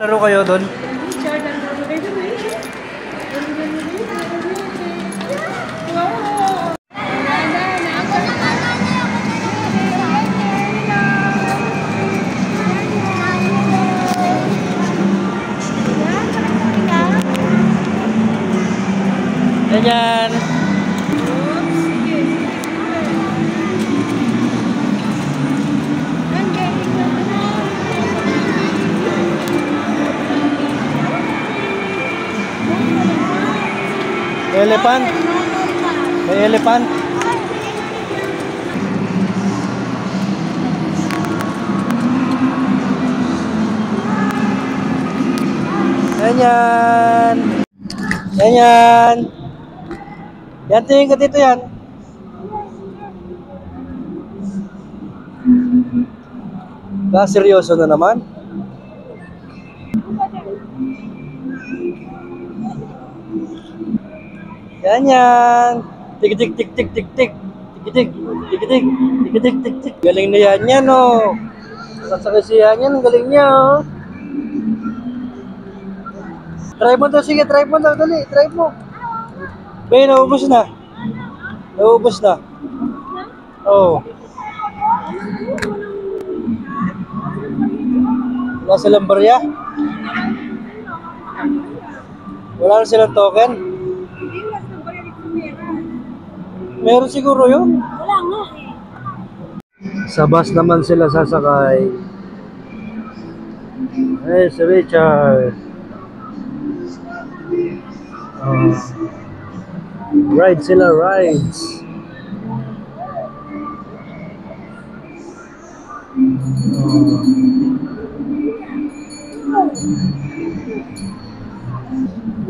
Laro kayo doon? Ganyan. Elephant. May elephant. Ganyan. Ganyan. Yan, tingin ka dito yan. Seryoso na naman. Ganyan. Tik tik tik tik tik tik. Tik tik tik tik tik tik tik tik. Galing na yan oh. Sasakasihan yan, galing niya oh. Try mo to, sige, try mo na, dali, try mo. Bay, naubos na. Naubos na. Oo. Wala silang barya? Wala na silang token? Meron siguro yun. Wala nga eh. Sa bus naman sila sasakay. Eh, si Richard. Ride sila, rides.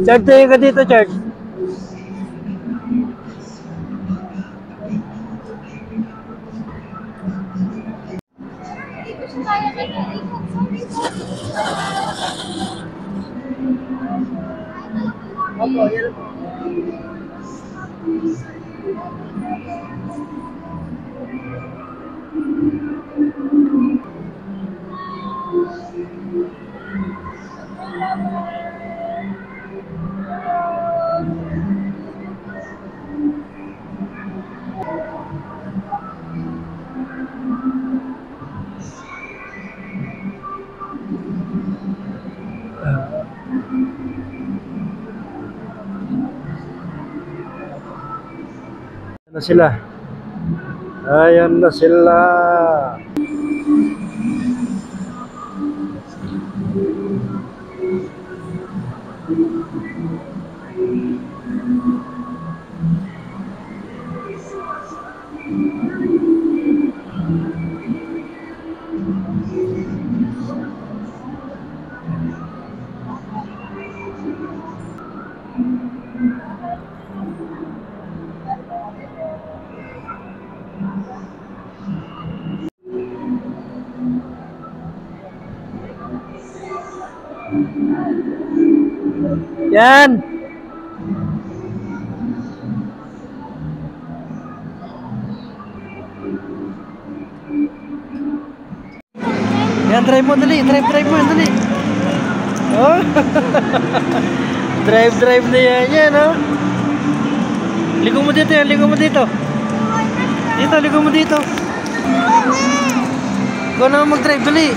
Chard, tayo ka dito, Chard. Opo, yan po. Na sila. Ayan na sila. Yan. Yan, drive mo dali, drive mo dali. Oh. drive na yan, oh. Ligo mo dito yan, ligo mo dito. Dito, ligo mo dito. Ikaw na mag-drive dali.